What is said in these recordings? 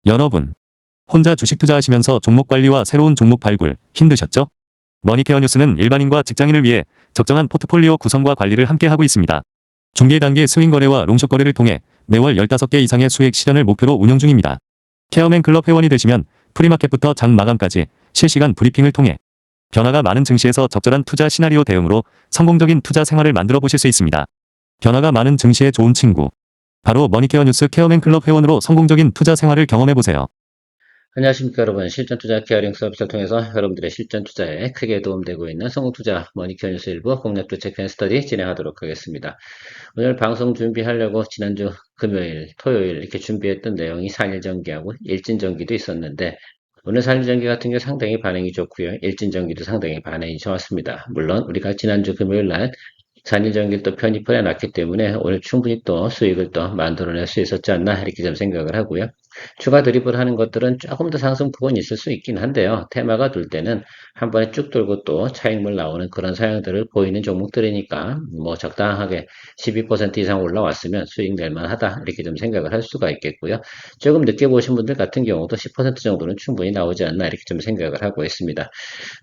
여러분, 혼자 주식 투자하시면서 종목 관리와 새로운 종목 발굴 힘드셨죠? 머니케어 뉴스는 일반인과 직장인을 위해 적정한 포트폴리오 구성과 관리를 함께 하고 있습니다. 중개 단계 스윙 거래와 롱숏 거래를 통해 매월 15개 이상의 수익 실현을 목표로 운영 중입니다. 케어맨 클럽 회원이 되시면 프리마켓부터 장 마감까지 실시간 브리핑을 통해 변화가 많은 증시에서 적절한 투자 시나리오 대응으로 성공적인 투자 생활을 만들어 보실 수 있습니다. 변화가 많은 증시의 좋은 친구. 바로 머니케어 뉴스 케어맨 클럽 회원으로 성공적인 투자 생활을 경험해 보세요. 안녕하십니까 여러분. 실전 투자 케어링 서비스를 통해서 여러분들의 실전 투자에 크게 도움되고 있는 성공투자 머니케어 뉴스 일부 공략도 체크앤 스터디 진행하도록 하겠습니다. 오늘 방송 준비하려고 지난주 금요일, 토요일 이렇게 준비했던 내용이 4일 전기하고 일진 전기도 있었는데 오늘 4일 전기 같은 경우 상당히 반응이 좋고요. 일진 전기도 상당히 반응이 좋았습니다. 물론 우리가 지난주 금요일 날 4일 전기를 또 편입을 해놨기 때문에 오늘 충분히 또 수익을 또 만들어낼 수 있었지 않나 이렇게 좀 생각을 하고요. 추가 드립을 하는 것들은 조금 더 상승폭은 있을 수 있긴 한데요. 테마가 돌 때는 한 번에 쭉 돌고 또 차익물 나오는 그런 사양들을 보이는 종목들이니까 뭐 적당하게 12% 이상 올라왔으면 수익 낼만하다 이렇게 좀 생각을 할 수가 있겠고요. 조금 늦게 보신 분들 같은 경우도 10% 정도는 충분히 나오지 않나 이렇게 좀 생각을 하고 있습니다.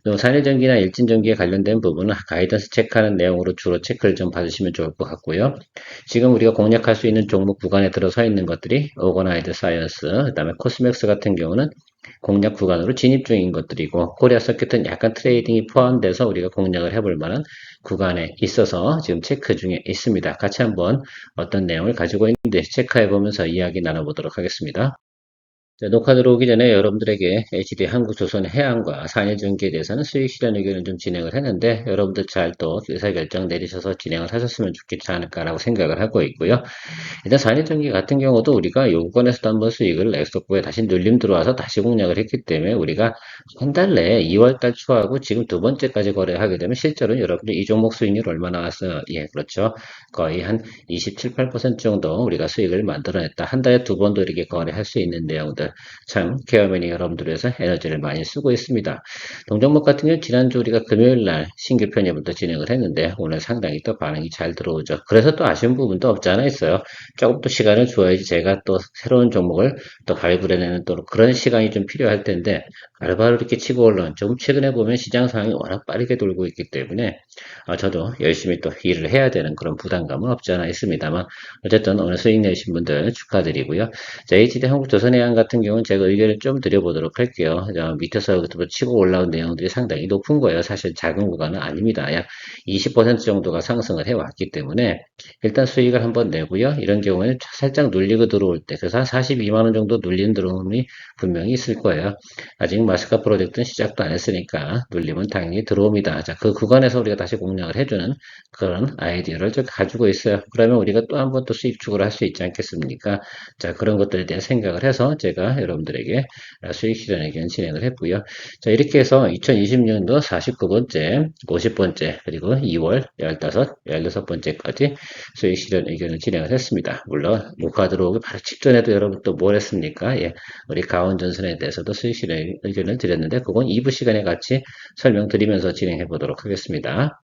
또 산일전기나 일진전기에 관련된 부분은 가이던스 체크하는 내용으로 주로 체크를 좀 받으시면 좋을 것 같고요. 지금 우리가 공략할 수 있는 종목 구간에 들어서 있는 것들이 오거나이드 사이언스, 그다음에 코스맥스 같은 경우는 공략 구간으로 진입 중인 것들이고 코리아 서킷은 약간 트레이딩이 포함돼서 우리가 공략을 해볼 만한 구간에 있어서 지금 체크 중에 있습니다. 같이 한번 어떤 내용을 가지고 있는지 체크해 보면서 이야기 나눠보도록 하겠습니다. 자, 녹화 들어오기 전에 여러분들에게 HD 한국조선 해양과 산해전기에 대해서는 수익 실현 의견을 좀 진행을 했는데 여러분들 잘 또 의사결정 내리셔서 진행을 하셨으면 좋겠지 않을까라고 생각을 하고 있고요. 일단 산해전기 같은 경우도 우리가 요건에서도 한번 수익을 냈었고요. 다시 눌림 들어와서 다시 공략을 했기 때문에 우리가 한 달 내에 2월달 초하고 지금 두 번째까지 거래하게 되면 실제로 여러분들 이 종목 수익률 얼마나 왔어요? 예, 그렇죠. 거의 한 27, 8% 정도 우리가 수익을 만들어냈다. 한 달에 두 번도 이렇게 거래할 수 있는 내용들. 참 케어맨이 여러분들에서 에너지를 많이 쓰고 있습니다. 동종목 같은 경우 지난주 우리가 금요일 날 신규 편입부터 진행을 했는데 오늘 상당히 또 반응이 잘 들어오죠. 그래서 또 아쉬운 부분도 없지 않아 있어요. 조금 또 시간을 줘야지 제가 또 새로운 종목을 또 발굴해내는 또 그런 시간이 좀 필요할 텐데 바로바로 이렇게 치고 올라온 조금 최근에 보면 시장 상황이 워낙 빠르게 돌고 있기 때문에 저도 열심히 또 일을 해야 되는 그런 부담감은 없지 않아 있습니다만 어쨌든 오늘 수익 내신 분들 축하드리고요. 자, HD 한국조선해양 같은 경우는 제가 의견을 좀 드려보도록 할게요. 밑에서부터 치고 올라온 내용들이 상당히 높은 거예요. 사실 작은 구간은 아닙니다. 약 20% 정도가 상승을 해왔기 때문에 일단 수익을 한번 내고요. 이런 경우에는 살짝 눌리고 들어올 때 그래서 한 42만 원 정도 눌린 들어옴이 분명히 있을 거예요. 아직 마스카 프로젝트는 시작도 안 했으니까 눌림은 당연히 들어옵니다. 자, 그 구간에서 우리가 다시 공략을 해주는 그런 아이디어를 좀 가지고 있어요. 그러면 우리가 또 한 번 또 수익 추구를 할 수 있지 않겠습니까? 자, 그런 것들에 대한 생각을 해서 제가 여러분들에게 수익 실현 의견 진행을 했고요. 자, 이렇게 해서 2020년도 49번째, 50번째, 그리고 2월 15, 16번째까지 수익 실현 의견을 진행을 했습니다. 물론 녹화 들어오기 바로 직전에도 여러분 또 뭘 했습니까? 예, 우리 강원전선에 대해서도 수익 실현 의견을 드렸는데 그건 2부 시간에 같이 설명드리면서 진행해 보도록 하겠습니다.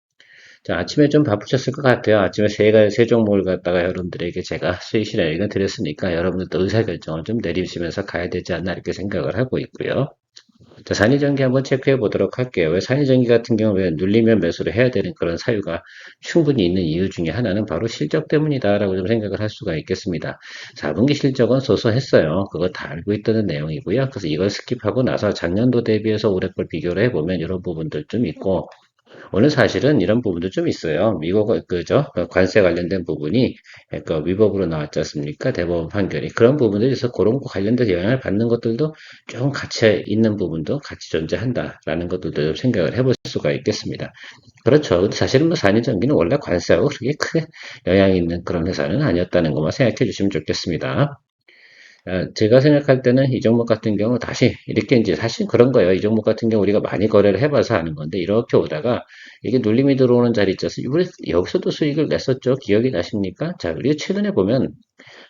자, 아침에 좀 바쁘셨을 것 같아요. 아침에 세 종목을 갖다가 여러분들에게 제가 수익 실현 의견 드렸으니까 여러분들도 의사결정을 좀 내리시면서 가야 되지 않나 이렇게 생각을 하고 있고요. 자, 산이전기 한번 체크해 보도록 할게요. 왜 산이전기 같은 경우 왜 눌리면 매수를 해야 되는 그런 사유가 충분히 있는 이유 중에 하나는 바로 실적 때문이다라고 좀 생각을 할 수가 있겠습니다. 4분기 실적은 소소했어요. 그거 다 알고 있다는 내용이고요. 그래서 이걸 스킵하고 나서 작년도 대비해서 올해 걸 비교를 해보면 이런 부분들 좀 있고 오늘 사실은 이런 부분도 좀 있어요. 미국 그죠? 관세 관련된 부분이 그 위법으로 나왔지 않습니까? 대법원 판결이 그런 부분들이 있어 그런 거 관련돼서 영향을 받는 것들도 좀 같이 있는 부분도 같이 존재한다라는 것들도 좀 생각을 해볼 수가 있겠습니다. 그렇죠. 근데 사실은 뭐 산일전기는 원래 관세하고 그렇게 크게 영향이 있는 그런 회사는 아니었다는 것만 생각해 주시면 좋겠습니다. 제가 생각할 때는 이 종목 같은 경우 다시 이렇게 이제 사실 그런 거예요. 이 종목 같은 경우 우리가 많이 거래를 해봐서 하는 건데 이렇게 오다가 이게 눌림이 들어오는 자리 있어서 우리 여기서도 수익을 냈었죠. 기억이 나십니까? 자, 우리가 최근에 보면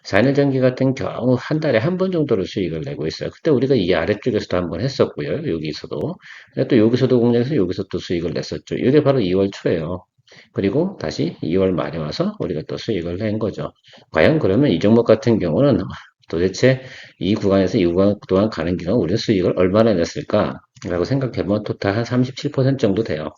4일 전기 같은 경우 한 달에 한 번 정도로 수익을 내고 있어요. 그때 우리가 이 아래쪽에서도 한번 했었고요. 여기서도. 또 여기서도 공략해서 여기서 또 수익을 냈었죠. 이게 바로 2월 초예요. 그리고 다시 2월 말에 와서 우리가 또 수익을 낸 거죠. 과연 그러면 이 종목 같은 경우는 도대체 이 구간에서 이 구간 동안 가는 기간 우리는 수익을 얼마나 냈을까? 라고 생각해보면 토탈 한 37% 정도 돼요.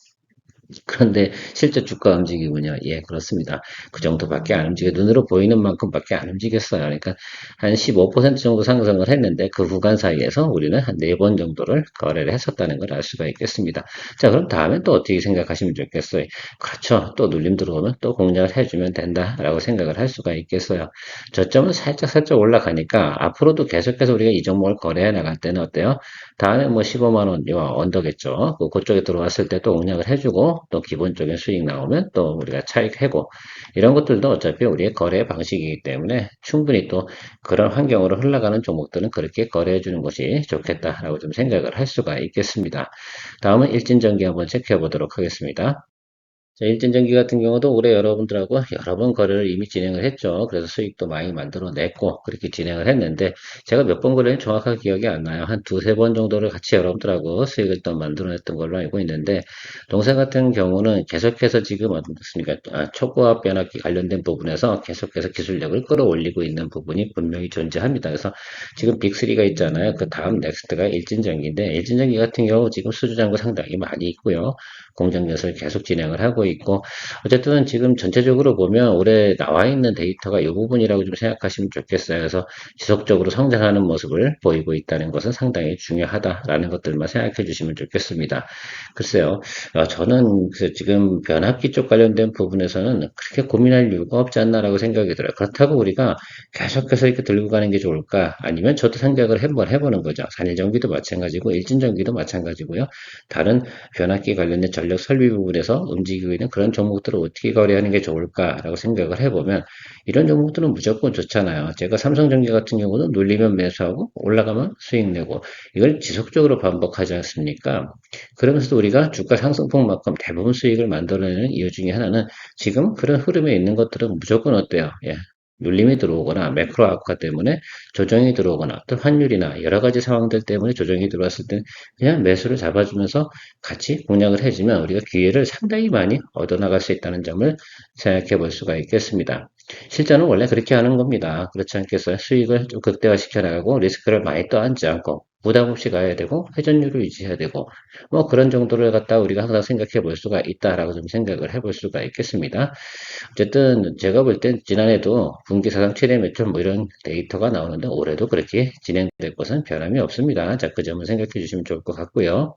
그런데 실제 주가 움직임은요, 예, 그렇습니다. 그 정도밖에 안 움직여, 눈으로 보이는 만큼밖에 안 움직였어요. 그러니까 한 15% 정도 상승을 했는데 그 구간 사이에서 우리는 한 4번 정도를 거래를 했었다는 걸 알 수가 있겠습니다. 자, 그럼 다음엔 또 어떻게 생각하시면 좋겠어요? 그렇죠. 또 눌림 들어오면 또 공략을 해주면 된다라고 생각을 할 수가 있겠어요. 저점은 살짝 올라가니까 앞으로도 계속해서 우리가 이 종목을 거래해 나갈 때는 어때요? 다음에 뭐 15만 원 언더겠죠. 그쪽에 들어왔을 때 또 공략을 해주고 또 기본적인 수익 나오면 또 우리가 차익 해고 이런 것들도 어차피 우리의 거래 방식이기 때문에 충분히 또 그런 환경으로 흘러가는 종목들은 그렇게 거래해 주는 것이 좋겠다라고 좀 생각을 할 수가 있겠습니다. 다음은 일진전기 한번 체크해 보도록 하겠습니다. 자, 일진전기 같은 경우도 올해 여러분들하고 여러 번 거래를 이미 진행을 했죠. 그래서 수익도 많이 만들어냈고 그렇게 진행을 했는데 제가 몇 번 거래는 정확하게 기억이 안 나요. 한 두세 번 정도를 같이 여러분들하고 수익을 또 만들어냈던 걸로 알고 있는데 동생 같은 경우는 계속해서 지금 어떻습니까? 초고압 변압기 관련된 부분에서 계속해서 기술력을 끌어올리고 있는 부분이 분명히 존재합니다. 그래서 지금 빅3가 있잖아요. 그 다음 넥스트가 일진전기인데 일진전기 같은 경우 지금 수주잔고 상당히 많이 있고요. 공정 연습을 계속 진행을 하고 있고 어쨌든 지금 전체적으로 보면 올해 나와 있는 데이터가 이 부분이라고 좀 생각하시면 좋겠어요. 그래서 지속적으로 성장하는 모습을 보이고 있다는 것은 상당히 중요하다라는 것들만 생각해 주시면 좋겠습니다. 글쎄요, 저는 지금 변압기 쪽 관련된 부분에서는 그렇게 고민할 이유가 없지 않나라고 생각이 들어요. 그렇다고 우리가 계속해서 이렇게 들고 가는 게 좋을까? 아니면 저도 생각을 한번 해보는 거죠. 산일전기도 마찬가지고 일진전기도 마찬가지고요. 다른 변압기 관련된 전력 설비 부분에서 움직이고 있는 그런 종목들을 어떻게 거래하는 게 좋을까라고 생각을 해보면 이런 종목들은 무조건 좋잖아요. 제가 삼성전기 같은 경우는 눌리면 매수하고 올라가면 수익 내고 이걸 지속적으로 반복하지 않습니까? 그러면서도 우리가 주가 상승폭만큼 대부분 수익을 만들어내는 이유 중에 하나는 지금 그런 흐름에 있는 것들은 무조건 어때요? 예. 눌림이 들어오거나 매크로 악화 때문에 조정이 들어오거나 또 환율이나 여러 가지 상황들 때문에 조정이 들어왔을 때 그냥 매수를 잡아주면서 같이 공략을 해주면 우리가 기회를 상당히 많이 얻어나갈 수 있다는 점을 생각해 볼 수가 있겠습니다. 실전은 원래 그렇게 하는 겁니다. 그렇지 않겠어요? 수익을 좀 극대화시켜 나가고 리스크를 많이 떠안지 않고 부담 없이 가야 되고 회전율을 유지해야 되고 뭐 그런 정도를 갖다 우리가 항상 생각해 볼 수가 있다라고 좀 생각을 해볼 수가 있겠습니다. 어쨌든 제가 볼 땐 지난해도 분기 사상 최대 매출 뭐 이런 데이터가 나오는데 올해도 그렇게 진행될 것은 변함이 없습니다. 자, 그 점을 생각해 주시면 좋을 것 같고요.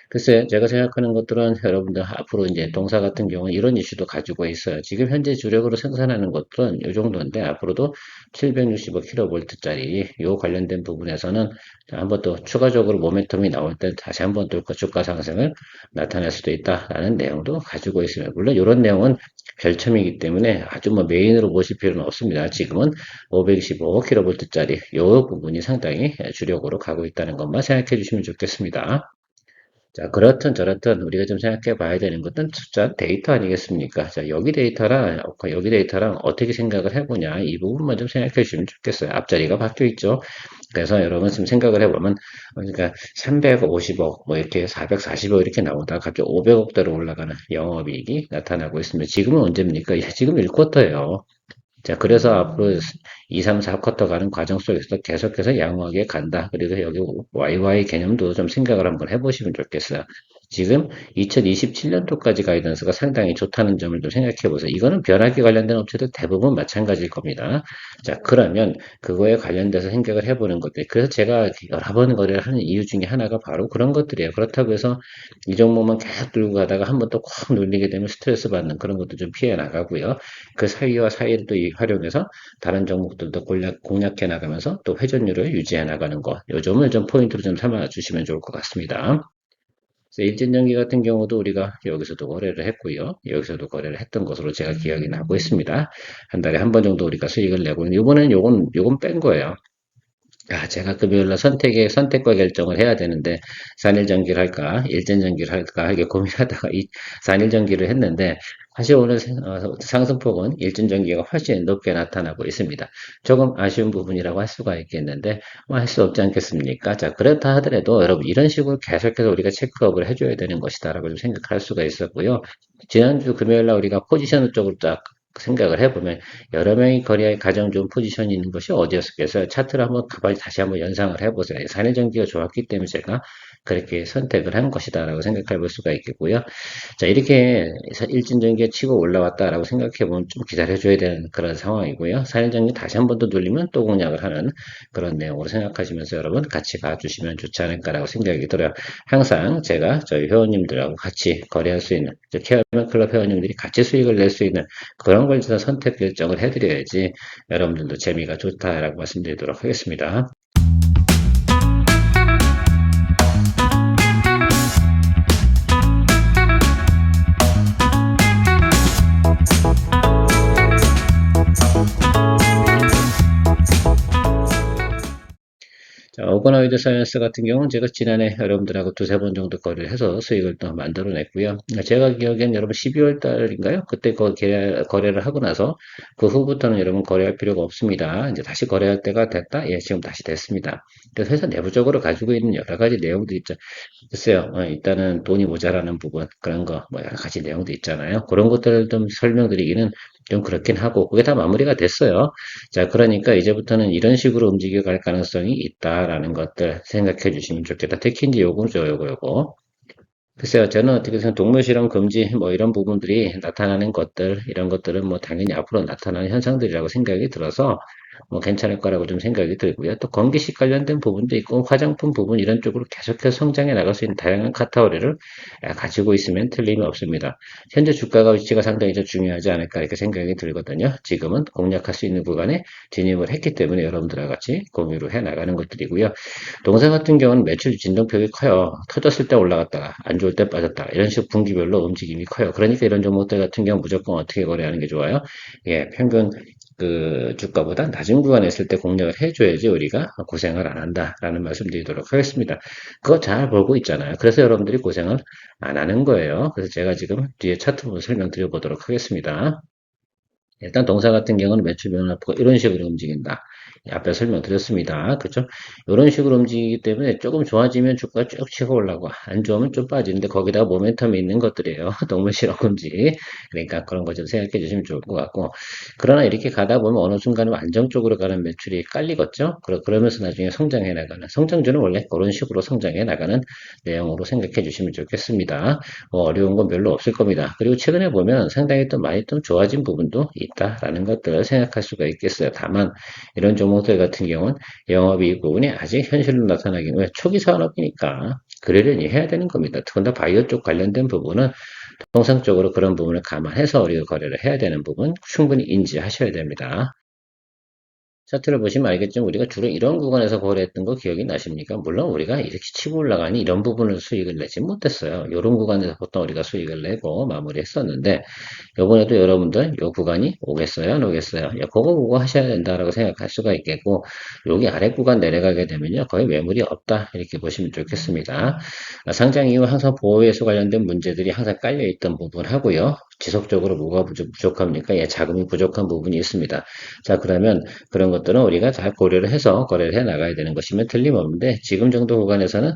글쎄, 제가 생각하는 것들은 여러분들 앞으로 이제 동사 같은 경우는 이런 이슈도 가지고 있어요. 지금 현재 주력으로 생산하는 것들은 이 정도인데 앞으로도 765kV짜리 요 관련된 부분에서는 한번 또 추가적으로 모멘텀이 나올 때 다시 한번 또 주가 상승을 나타낼 수도 있다라는 내용도 가지고 있습니다. 물론 이런 내용은 별첨이기 때문에 아주 뭐 메인으로 보실 필요는 없습니다. 지금은 525kV짜리 요 부분이 상당히 주력으로 가고 있다는 것만 생각해 주시면 좋겠습니다. 자, 그렇든 저렇든 우리가 좀 생각해 봐야 되는 것은 숫자 데이터 아니겠습니까? 자, 여기 데이터랑 어떻게 생각을 해보냐, 이 부분만 좀 생각해 주시면 좋겠어요. 앞자리가 바뀌어 있죠. 그래서 여러분 지금 생각을 해보면, 그러니까 350억, 뭐 이렇게 440억 이렇게 나오다가 갑자기 500억대로 올라가는 영업이익이 나타나고 있습니다. 지금은 언제입니까? 예, 지금 1쿼터예요. 자, 그래서 앞으로 2, 3, 4쿼터 가는 과정 속에서 계속해서 양호하게 간다. 그리고 여기 YY 개념도 좀 생각을 한번 해보시면 좋겠어요. 지금 2027년도까지 가이던스가 상당히 좋다는 점을 좀 생각해 보세요. 이거는 변압기 관련된 업체들 대부분 마찬가지일 겁니다. 자, 그러면 그거에 관련돼서 생각을 해보는 것들. 그래서 제가 여러 번 거래를 하는 이유 중에 하나가 바로 그런 것들이에요. 그렇다고 해서 이 종목만 계속 들고 가다가 한번 또 꽉 눌리게 되면 스트레스 받는 그런 것도 좀 피해 나가고요. 그 사이와 사이를 또 활용해서 다른 종목들도 공략해 나가면서 또 회전율을 유지해 나가는 것. 요 점을 좀 포인트로 좀 삼아 주시면 좋을 것 같습니다. 그래서 일진전기 같은 경우도 우리가 여기서도 거래를 했고요. 여기서도 거래를 했던 것으로 제가 기억이 나고 있습니다. 한 달에 한 번 정도 우리가 수익을 내고 있는 이번에는 요건 뺀 거예요. 제가 금요일날 선택과 결정을 해야 되는데, 산일전기를 할까, 일전전기를 할까, 이게 고민하다가 산일전기를 했는데, 사실 오늘 상승폭은 일전전기가 훨씬 높게 나타나고 있습니다. 조금 아쉬운 부분이라고 할 수가 있겠는데, 뭐 할 수 없지 않겠습니까? 자, 그렇다 하더라도 여러분, 이런 식으로 계속해서 우리가 체크업을 해줘야 되는 것이다라고 좀 생각할 수가 있었고요. 지난주 금요일날 우리가 포지션 쪽으로 딱 생각을 해보면 여러 명이 거래에 가장 좋은 포지션이 있는 것이 어디였겠어요? 차트를 한번 다시 한번 연상을 해보세요. 사내전기가 좋았기 때문에 제가 그렇게 선택을 한 것이다라고 생각해 볼 수가 있겠고요. 자, 이렇게 일진전기가 치고 올라왔다라고 생각해보면 좀 기다려줘야 되는 그런 상황이고요. 사일전기 다시 한 번 더 눌리면 또 공략을 하는 그런 내용으로 생각하시면서 여러분 같이 가주시면 좋지 않을까라고 생각이 들어요. 항상 제가 저희 회원님들하고 같이 거래할 수 있는, 케어맨 클럽 회원님들이 같이 수익을 낼 수 있는 그런 걸 선택 결정을 해드려야지 여러분들도 재미가 좋다라고 말씀드리도록 하겠습니다. 자, 오거노이드 사이언스 같은 경우는 제가 지난해 여러분들하고 두세 번 정도 거래를 해서 수익을 또 만들어냈고요. 제가 기억엔 여러분 12월 달인가요? 그때 거래를 하고 나서 그 후부터는 여러분 거래할 필요가 없습니다. 이제 다시 거래할 때가 됐다? 예, 지금 다시 됐습니다. 그래서 회사 내부적으로 가지고 있는 여러 가지 내용들이 있죠. 글쎄요, 일단은 돈이 모자라는 부분, 그런 거, 뭐 여러 가지 내용도 있잖아요. 그런 것들을 좀 설명드리기는 좀 그렇긴 하고, 그게 다 마무리가 됐어요. 자, 그러니까 이제부터는 이런 식으로 움직여 갈 가능성이 있다라는 것들 생각해 주시면 좋겠다. 특히 이제 요거. 글쎄요, 저는 어떻게 생각, 동물 실험 금지, 뭐 이런 부분들이 나타나는 것들, 이런 것들은 뭐 당연히 앞으로 나타나는 현상들이라고 생각이 들어서, 뭐 괜찮을 거라고 좀 생각이 들고요. 또 건기식 관련된 부분도 있고, 화장품 부분 이런 쪽으로 계속해서 성장해 나갈 수 있는 다양한 카테고리를 가지고 있으면 틀림이 없습니다. 현재 주가가 위치가 상당히 좀 중요하지 않을까 이렇게 생각이 들거든요. 지금은 공략할 수 있는 구간에 진입을 했기 때문에 여러분들과 같이 공유를 해 나가는 것들이고요. 동사 같은 경우는 매출 진동폭이 커요. 터졌을 때 올라갔다가 안 좋을 때 빠졌다가 이런 식으로 분기별로 움직임이 커요. 그러니까 이런 종목들 같은 경우 무조건 어떻게 거래하는 게 좋아요? 예, 평균 그 주가보다 낮은 구간에 있을 때 공략을 해줘야지 우리가 고생을 안 한다라는 말씀 드리도록 하겠습니다. 그거 잘 보고 있잖아요. 그래서 여러분들이 고생을 안 하는 거예요. 그래서 제가 지금 뒤에 차트 부분 설명드려 보도록 하겠습니다. 일단 동사 같은 경우는 매출 변화폭가 이런 식으로 움직인다. 앞에 설명드렸습니다. 그죠? 이런 식으로 움직이기 때문에 조금 좋아지면 주가 쭉 치고 올라가고 안 좋으면 좀 빠지는데 거기다가 모멘텀이 있는 것들이에요. 동물 실험 금지. 그러니까 그런 거 좀 생각해 주시면 좋을 것 같고 그러나 이렇게 가다 보면 어느 순간은 안정적으로 가는 매출이 깔리겠죠? 그러면서 나중에 성장해 나가는 성장주는 원래 그런 식으로 성장해 나가는 내용으로 생각해 주시면 좋겠습니다. 어려운 건 별로 없을 겁니다. 그리고 최근에 보면 상당히 또 많이 좀 좋아진 부분도 있다라는 것들을 생각할 수가 있겠어요. 다만 이런 종목들 같은 경우는 영업이익 부분이 아직 현실로 나타나기는 왜 초기 산업이니까 그러려니 해야 되는 겁니다. 더군다나 바이오 쪽 관련된 부분은 통상적으로 그런 부분을 감안해서 우리가 거래를 해야 되는 부분 충분히 인지하셔야 됩니다. 차트를 보시면 알겠지만 우리가 주로 이런 구간에서 거래했던 거 기억이 나십니까? 물론 우리가 이렇게 치고 올라가니 이런 부분을 수익을 내지 못했어요. 이런 구간에서 보통 우리가 수익을 내고 마무리했었는데 이번에도 여러분들 이 구간이 오겠어요? 안 오겠어요? 야, 그거 보고 하셔야 된다라고 생각할 수가 있겠고 여기 아래 구간 내려가게 되면요 거의 매물이 없다 이렇게 보시면 좋겠습니다. 상장 이후 항상 보호회수 관련된 문제들이 항상 깔려있던 부분하고요. 지속적으로 뭐가 부족합니까? 예, 자금이 부족한 부분이 있습니다. 자, 그러면 그런 것들은 우리가 잘 고려를 해서 거래를 해 나가야 되는 것이면 틀림없는데 지금 정도 구간에서는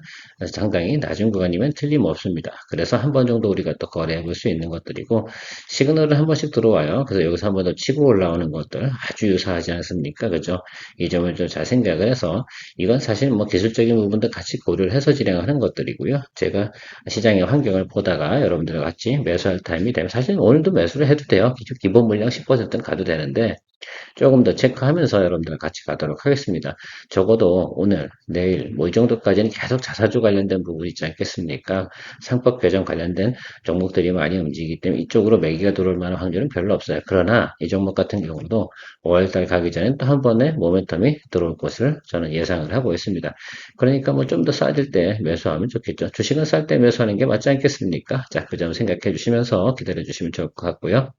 상당히 낮은 구간이면 틀림없습니다. 그래서 한 번 정도 우리가 또 거래해 볼 수 있는 것들이고 시그널은 한 번씩 들어와요. 그래서 여기서 한 번 더 치고 올라오는 것들 아주 유사하지 않습니까? 그죠? 이 점을 좀 잘 생각을 해서 이건 사실 뭐 기술적인 부분도 같이 고려를 해서 진행하는 것들이고요. 제가 시장의 환경을 보다가 여러분들과 같이 매수할 타임이 되면 사실 오늘도 매수를 해도 돼요. 기본 물량 10%는 가도 되는데 조금 더 체크하면서 여러분들 같이 가도록 하겠습니다. 적어도 오늘, 내일, 뭐 이 정도까지는 계속 자사주 관련된 부분이 있지 않겠습니까? 상법 개정 관련된 종목들이 많이 움직이기 때문에 이쪽으로 매기가 들어올 만한 확률은 별로 없어요. 그러나 이 종목 같은 경우도 5월달 가기 전에 또 한 번의 모멘텀이 들어올 것을 저는 예상을 하고 있습니다. 그러니까 뭐 좀 더 싸질 때 매수하면 좋겠죠. 주식은 쌀 때 매수하는 게 맞지 않겠습니까? 자, 그 점 생각해 주시면서 기다려 주시면 좋을 것 같고요.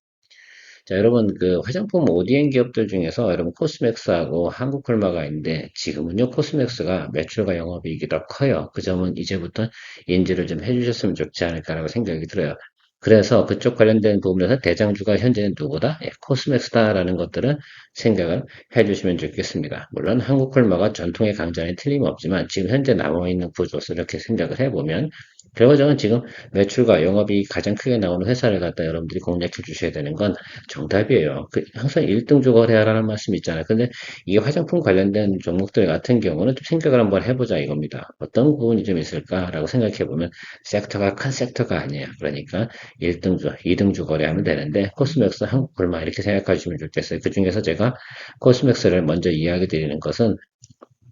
자, 여러분, 그 화장품 ODM 기업들 중에서 여러분 코스맥스하고 한국콜마가 있는데 지금은요, 코스맥스가 매출과 영업이익이 더 커요. 그 점은 이제부터 인지를 좀 해주셨으면 좋지 않을까라고 생각이 들어요. 그래서 그쪽 관련된 부분에서 대장주가 현재는 누구다? 예, 코스맥스다라는 것들은 생각을 해주시면 좋겠습니다. 물론 한국콜마가 전통의 강자는 틀림없지만 지금 현재 남아있는 구조를 이렇게 생각을 해보면 결과적으로 지금 매출과 영업이 가장 크게 나오는 회사를 갖다 여러분들이 공략해 주셔야 되는 건 정답이에요. 항상 1등주 거래하라는 말씀이 있잖아요. 근데 이 화장품 관련된 종목들 같은 경우는 좀 생각을 한번 해보자 이겁니다. 어떤 부분이 좀 있을까라고 생각해 보면 섹터가 큰 섹터가 아니에요. 그러니까 1등주, 2등주 거래하면 되는데 코스맥스 한국 불마 이렇게 생각해 주시면 좋겠어요. 그 중에서 제가 코스맥스를 먼저 이야기 드리는 것은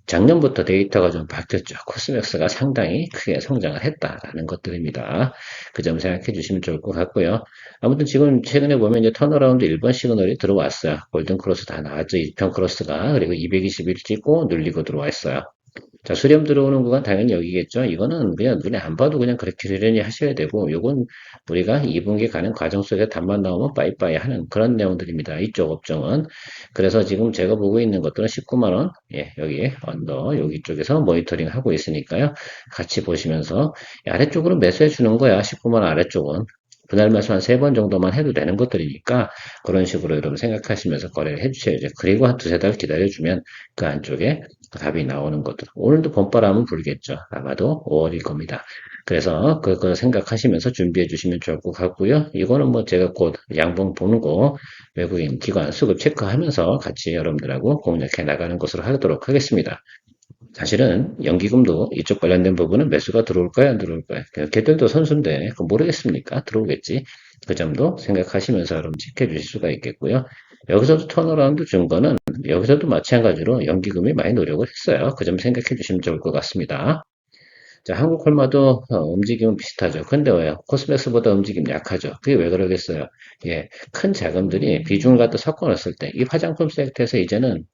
작년부터 데이터가 좀 바뀌었죠. 코스맥스가 상당히 크게 성장을 했다라는 것들입니다. 그 점 생각해 주시면 좋을 것 같고요. 아무튼 지금 최근에 보면 이제 턴어라운드 1번 시그널이 들어왔어요. 골든 크로스 다 나왔죠. 2편 크로스가. 그리고 220일 찍고 눌리고 들어와 있어요. 자, 수렴 들어오는 구간 당연히 여기겠죠. 이거는 그냥 눈에 안 봐도 그냥 그렇게 되려니 하셔야 되고, 요건 우리가 2분기 가는 과정 속에 답만 나오면 빠이빠이 하는 그런 내용들입니다. 이쪽 업종은. 그래서 지금 제가 보고 있는 것들은 19만원, 예, 여기 언더, 여기 쪽에서 모니터링 하고 있으니까요. 같이 보시면서 아래쪽으로 매수해 주는 거야. 19만원 아래쪽은. 분할 매수 한 3번 정도만 해도 되는 것들이니까 그런 식으로 여러분 생각하시면서 거래를 해주셔야죠. 그리고 한 두세 달 기다려주면 그 안쪽에 답이 나오는 것들. 오늘도 봄바람은 불겠죠. 아마도 5월일 겁니다. 그래서 그거 생각하시면서 준비해 주시면 좋을 것 같고요. 이거는 뭐 제가 곧 양봉 보는 거 외국인 기관 수급 체크하면서 같이 여러분들하고 공략해 나가는 것으로 하도록 하겠습니다. 사실은 연기금도 이쪽 관련된 부분은 매수가 들어올까요? 안 들어올까요? 걔들도 선수인데 모르겠습니까? 들어오겠지. 그 점도 생각하시면서 여러분 지켜주실 수가 있겠고요. 여기서도 턴어라운드 준 거는 여기서도 마찬가지로 연기금이 많이 노력을 했어요. 그 점 생각해 주시면 좋을 것 같습니다. 자, 한국콜마도 움직임은 비슷하죠. 근데 왜요? 코스맥스보다 움직임 약하죠. 그게 왜 그러겠어요? 예, 큰 자금들이 비중을 갖다 섞어 놨을 때 이 화장품 섹터에서 이제는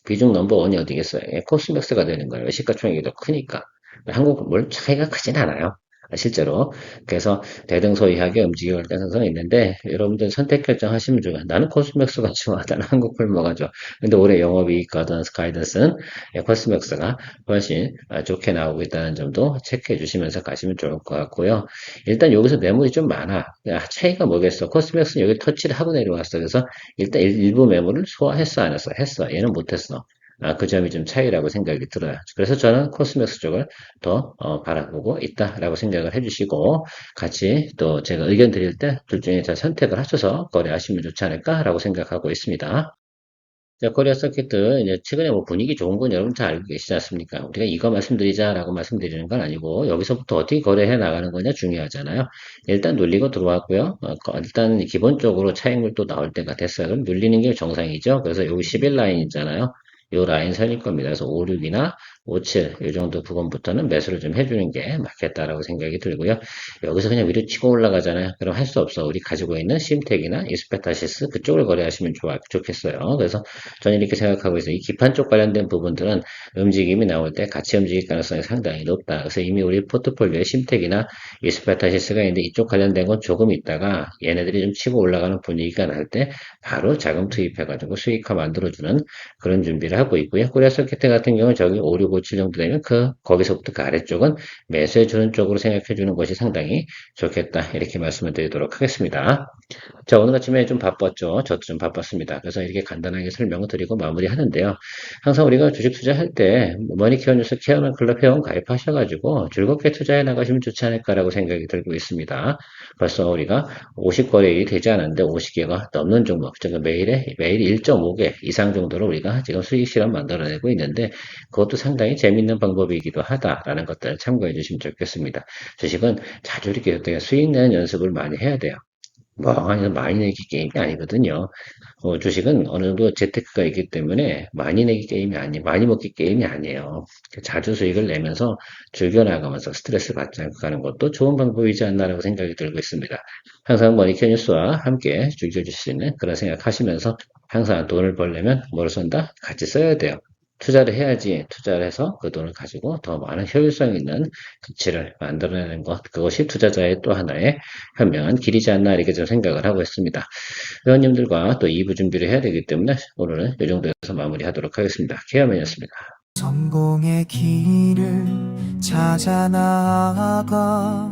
비중 넘버원이 어디겠어요? 예, 코스맥스가 되는 거예요. 시가총액이 더 크니까. 한국 물 차이가 크진 않아요. 실제로. 그래서 대등소이하게 움직일 가능성이 있는데, 여러분들 선택 결정하시면 좋아요. 나는 코스맥스가 좋아. 나는 한국풀모가 좋아. 근데 올해 영업이익 가이던스는 코스맥스가 훨씬 좋게 나오고 있다는 점도 체크해 주시면서 가시면 좋을 것 같고요. 일단 여기서 매물이 좀 많아. 차이가 뭐겠어? 코스맥스는 여기 터치를 하고 내려왔어. 그래서 일단 일부 매물을 소화했어, 안 했어? 했어. 얘는 못했어. 그 점이 좀 차이라고 생각이 들어요. 그래서 저는 코스맥스 쪽을 더 바라보고 있다라고 생각을 해주시고 같이 또 제가 의견 드릴 때 둘 중에 잘 선택을 하셔서 거래하시면 좋지 않을까라고 생각하고 있습니다. 자, 코리아 서킷들 이제 최근에 뭐 분위기 좋은 건 여러분 잘 알고 계시지 않습니까? 우리가 이거 말씀드리자라고 말씀드리는 건 아니고 여기서부터 어떻게 거래해 나가는 거냐 중요하잖아요. 일단 눌리고 들어왔고요. 일단 기본적으로 차익물 또 나올 때가 됐어요. 그럼 눌리는 게 정상이죠. 그래서 여기 11 라인 있잖아요. 요 라인 선일 겁니다. 그래서 5, 6이나 5, 7, 이 정도 부분부터는 매수를 좀 해주는 게 맞겠다라고 생각이 들고요. 여기서 그냥 위로 치고 올라가잖아요. 그럼 할 수 없어. 우리 가지고 있는 심텍이나 이스페타시스 그쪽을 거래하시면 좋겠어요. 그래서 저는 이렇게 생각하고 있어요. 이 기판 쪽 관련된 부분들은 움직임이 나올 때 같이 움직일 가능성이 상당히 높다. 그래서 이미 우리 포트폴리오에 심텍이나 이스페타시스가 있는데 이쪽 관련된 건 조금 있다가 얘네들이 좀 치고 올라가는 분위기가 날 때 바로 자금 투입해가지고 수익화 만들어주는 그런 준비를 하고 있고요. 코리아 서킷 같은 경우는 저기 5, 6, 5, 7 정도 되면 거기서부터 그 아래쪽은 매수해주는 쪽으로 생각해주는 것이 상당히 좋겠다. 이렇게 말씀을 드리도록 하겠습니다. 자, 오늘 아침에 좀 바빴죠. 저도 좀 바빴습니다. 그래서 이렇게 간단하게 설명을 드리고 마무리하는데요. 항상 우리가 주식 투자할 때 머니케어 뉴스 케어맨 클럽 회원 가입하셔가지고 즐겁게 투자해 나가시면 좋지 않을까라고 생각이 들고 있습니다. 벌써 우리가 50거래일이 되지 않았는데 50개가 넘는 종목, 즉 매일 1.5개 이상 정도로 우리가 지금 수익 실험 만들어내고 있는데 그것도 상당히 재밌는 방법이기도 하다라는 것들을 참고해 주시면 좋겠습니다. 주식은 자주 이렇게 수익 내는 연습을 많이 해야 돼요. 많이 내기 게임이 아니거든요. 주식은 어느 정도 재테크가 있기 때문에 많이 내기 게임이 많이 먹기 게임이 아니에요. 자주 수익을 내면서 즐겨나가면서 스트레스 받지 않고 가는 것도 좋은 방법이지 않나라고 생각이 들고 있습니다. 항상 머니케어 뉴스와 함께 즐겨주실 수 있는 그런 생각하시면서 항상 돈을 벌려면 뭘 쓴다? 같이 써야 돼요. 투자를 해야지 투자를 해서 그 돈을 가지고 더 많은 효율성 있는 가치를 만들어내는 것, 그것이 투자자의 또 하나의 현명한 길이지 않나 이렇게 좀 생각을 하고 있습니다. 회원님들과 또 2부 준비를 해야 되기 때문에 오늘은 이 정도에서 마무리하도록 하겠습니다. 케어맨이었습니다. 성공의 길을 찾아 나아가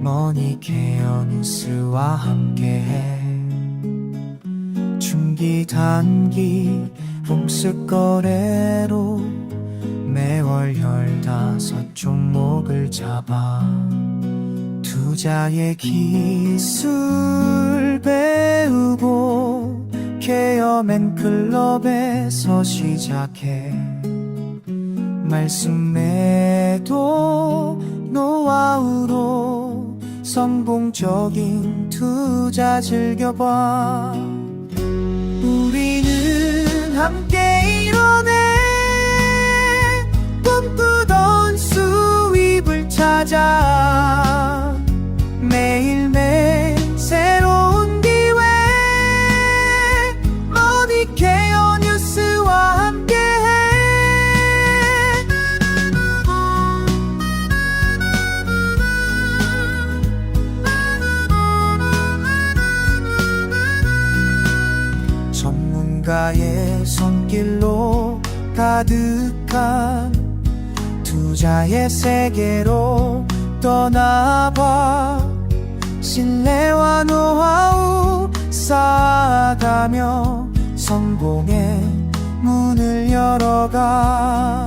머니케어 뉴스와 함께해 중기 단기 복습 거래로 매월 15 종목을 잡아 투자의 기술 배우고 케어맨 클럽에서 시작해 말씀에도 노하우로 성공적인 투자 즐겨봐. 우리는 함께 이뤄내 꿈꾸던 수입을 찾아 매일매일 새로운 기회 머니케어 뉴스와 함께해. 전문가의 손길로 가득한 투자의 세계로 떠나봐. 신뢰와 노하우 쌓아가며 성공의 문을 열어가.